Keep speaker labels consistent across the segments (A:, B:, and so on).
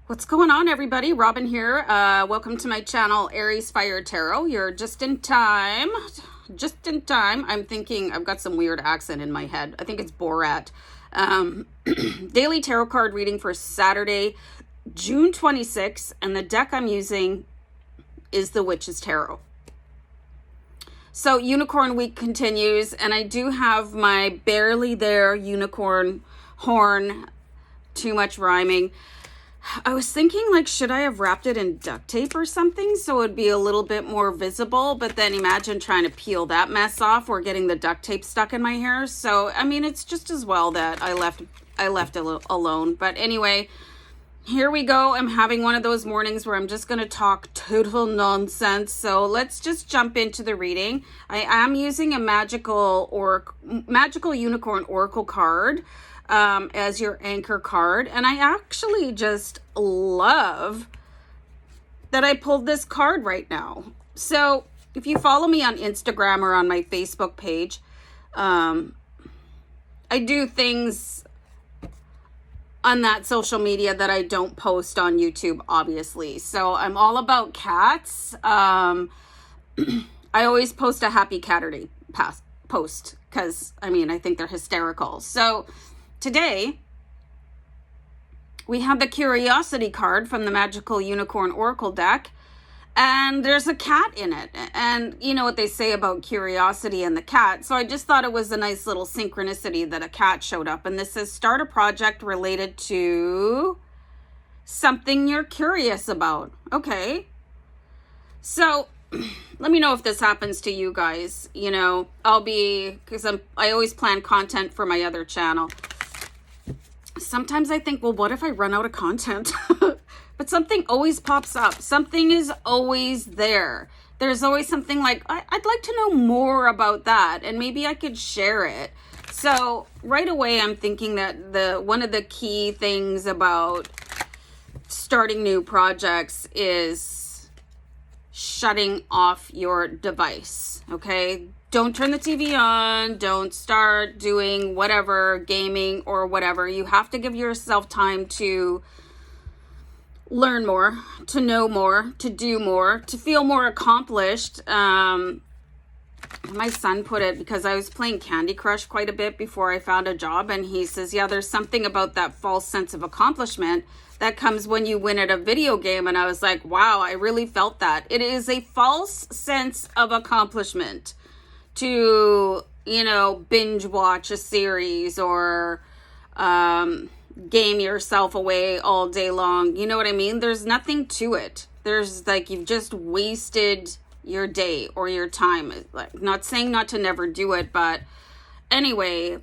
A: What's going on, everybody? Robin here. Welcome to my channel, AriesFireTarot. You're just in time. Just in time. I'm thinking, I've got some weird accent in my head. I think it's Borat. Daily tarot card reading for Saturday, June 26th. And the deck I'm using is the Witch's Tarot. So Unicorn Week continues. And I do have my barely there unicorn horn. Too much rhyming. I was thinking, like, should I have wrapped it in duct tape or something so it'd be a little bit more visible? But then imagine trying to peel that mess off or getting the duct tape stuck in my hair. So, I mean, it's just as well that I left it alone. But anyway, here we go. I'm having one of those mornings where I'm just going to talk total nonsense. So let's just jump into the reading. I am using a magical unicorn oracle card as your anchor card, and I actually just love that I pulled this card right now. So if you follow me on Instagram or on my Facebook page, I do things on that social media that I don't post on YouTube, obviously. So I'm all about cats. I always post a happy Catterday post because I think they're hysterical. So today, we have the Curiosity card from the Magical Unicorn Oracle deck, and there's a cat in it. And you know what they say about curiosity and the cat, so I just thought it was a nice little synchronicity that a cat showed up. And this says, start a project related to something you're curious about. Okay. So let me know if this happens to you guys. You know, because I always plan content for my other channel. Sometimes I think, well, what if I run out of content? But something always pops up. Something is always there. There's always something like, I'd like to know more about that, and maybe I could share it. So right away, I'm thinking that one of the key things about starting new projects is shutting off your device, okay? Don't turn the TV on. Don't start doing whatever, gaming or whatever. You have to give yourself time to learn more, to know more, to do more, to feel more accomplished. My son put it, because I was playing Candy Crush quite a bit before I found a job, and he says, yeah, there's something about that false sense of accomplishment that comes when you win at a video game. And I was like, wow, I really felt that. It is a false sense of accomplishment to, binge watch a series or game yourself away all day long. You know what I mean? There's nothing to it. There's like, you've just wasted your day or your time. Like, not saying not to never do it, but anyway,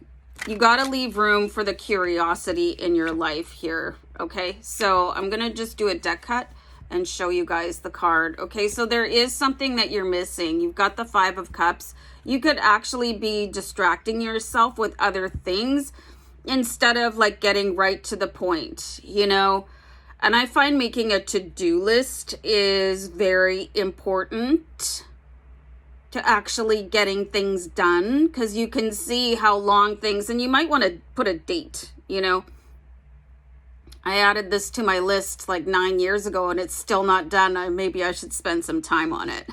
A: you got to leave room for the curiosity in your life here. Okay, so I'm going to just do a deck cut and show you guys the card. Okay, so there is something that you're missing. You've got the Five of Cups. You could actually be distracting yourself with other things instead of like getting right to the point, And I find making a to-do list is very important to actually getting things done, because you can see how long things, and you might want to put a date, I added this to my list like 9 years ago and it's still not done. Maybe I should spend some time on it.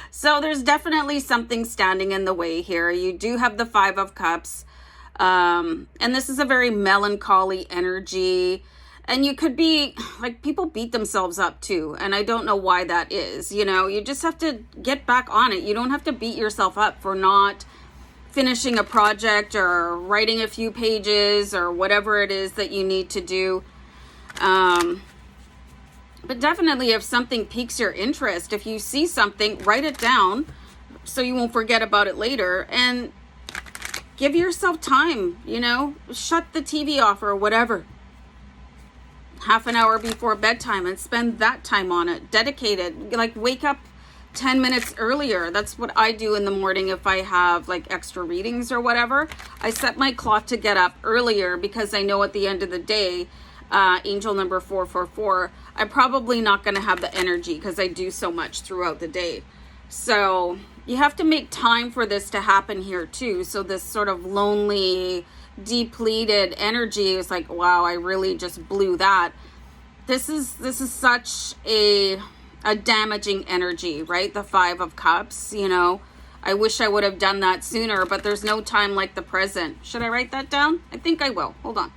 A: So there's definitely something standing in the way here. You do have the Five of Cups. And this is a very melancholy energy. And you could be like, people beat themselves up too. And I don't know why that is. You just have to get back on it. You don't have to beat yourself up for not finishing a project or writing a few pages or whatever it is that you need to do. But definitely, if something piques your interest, if you see something, write it down so you won't forget about it later, and give yourself time, shut the TV off or whatever. Half an hour before bedtime and spend that time on it. Dedicate it. Like, wake up 10 minutes earlier. That's what I do in the morning if I have like extra readings or whatever. I set my clock to get up earlier because I know at the end of the day, angel number 444, I'm probably not going to have the energy because I do so much throughout the day. So you have to make time for this to happen here too. So this sort of lonely, depleted energy is like, wow, I really just blew that. this is such a damaging energy, right? The Five of Cups, you know. I wish I would have done that sooner, but there's no time like the present. Should I write that down? I think I will. Hold on.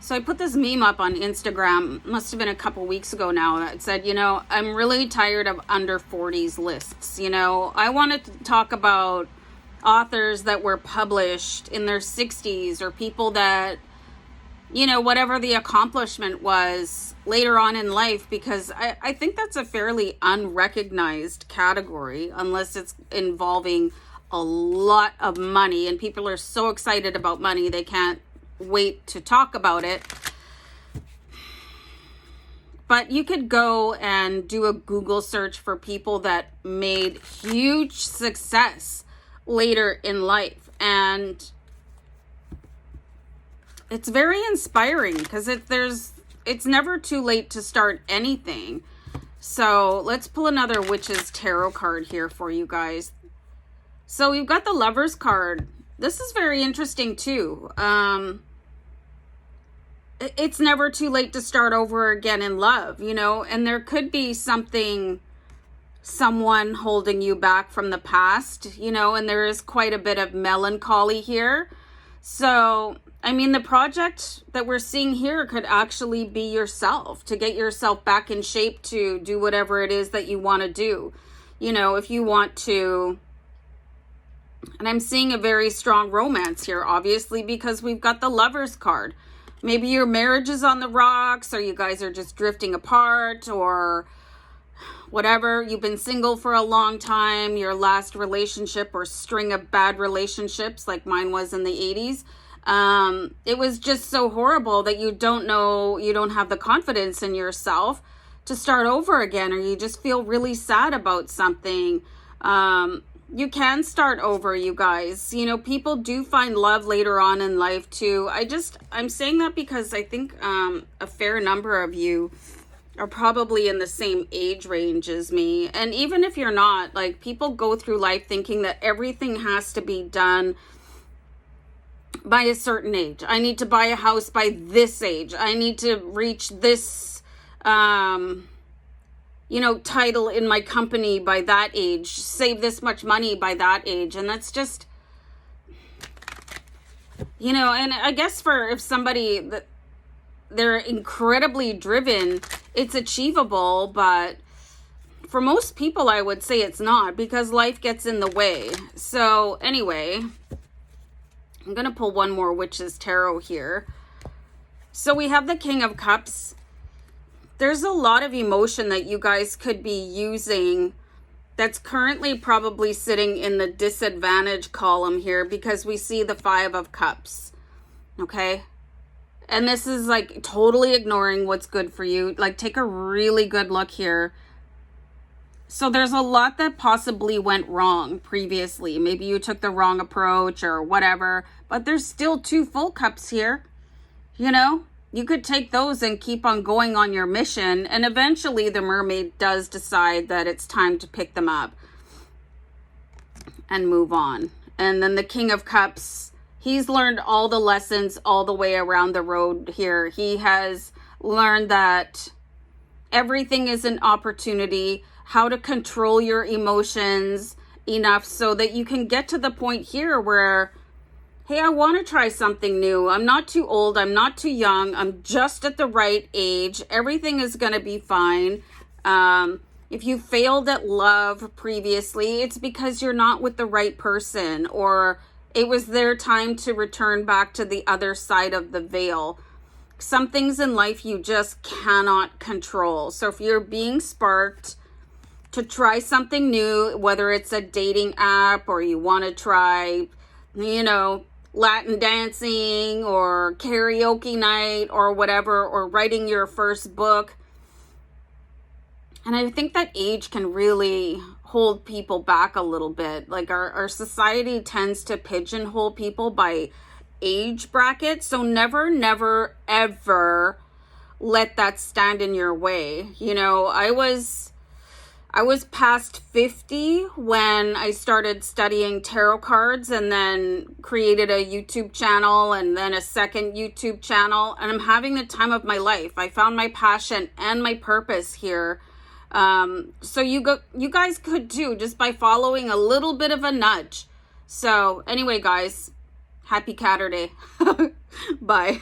A: So I put this meme up on Instagram, must have been a couple weeks ago now, that said, you know, I'm really tired of under 40s lists. You know, I wanted to talk about authors that were published in their 60s, or people that, you know, whatever the accomplishment was later on in life, because I think that's a fairly unrecognized category, unless it's involving a lot of money, and people are so excited about money they can't wait to talk about it. But you could go and do a Google search for people that made huge success later in life, and it's very inspiring, because it's never too late to start anything. So let's pull another Witch's Tarot card here for you guys. So we've got the Lover's card. This is very interesting too. It's never too late to start over again in love, you know, and there could be someone holding you back from the past, you know, and there is quite a bit of melancholy here. So, I mean, the project that we're seeing here could actually be yourself, to get yourself back in shape to do whatever it is that you want to do. You know, if you want to, and I'm seeing a very strong romance here, obviously, because we've got the Lover's card. Maybe your marriage is on the rocks, or you guys are just drifting apart, or whatever. You've been single for a long time. Your last relationship or string of bad relationships, like mine was in the 80s, it was just so horrible that you don't have the confidence in yourself to start over again, or you just feel really sad about something. You can start over, you guys. You know, people do find love later on in life too. I'm saying that because I think a fair number of you are probably in the same age range as me. And even if you're not, like, people go through life thinking that everything has to be done by a certain age. I need to buy a house by this age. I need to reach this title in my company by that age, save this much money by that age. And that's just, you know, and I guess if somebody that they're incredibly driven, it's achievable, but for most people, I would say it's not, because life gets in the way. So anyway, I'm going to pull one more Witch's Tarot here. So we have the King of Cups. There's a lot of emotion that you guys could be using that's currently probably sitting in the disadvantage column here, because we see the Five of Cups. Okay? And this is like totally ignoring what's good for you. Like, take a really good look here. So there's a lot that possibly went wrong previously. Maybe you took the wrong approach or whatever, but there's still two full cups here. You know, you could take those and keep on going on your mission, and eventually the mermaid does decide that it's time to pick them up and move on. And then the King of Cups, he's learned all the lessons all the way around the road here. He has learned that everything is an opportunity, how to control your emotions enough so that you can get to the point here where, hey, I want to try something new. I'm not too old. I'm not too young. I'm just at the right age. Everything is going to be fine. If you failed at love previously, it's because you're not with the right person, or it was their time to return back to the other side of the veil. Some things in life you just cannot control. So if you're being sparked to try something new, whether it's a dating app, or you want to try, you know, Latin dancing or karaoke night or whatever, or writing your first book. And I think that age can really hold people back a little bit. Like, our society tends to pigeonhole people by age bracket. So never, ever let that stand in your way. You know, I was I was past 50 when I started studying tarot cards, and then created a YouTube channel and then a second YouTube channel. And I'm having the time of my life. I found my passion and my purpose here. So you guys could too, just by following a little bit of a nudge. So anyway, guys, happy Catterday. Bye.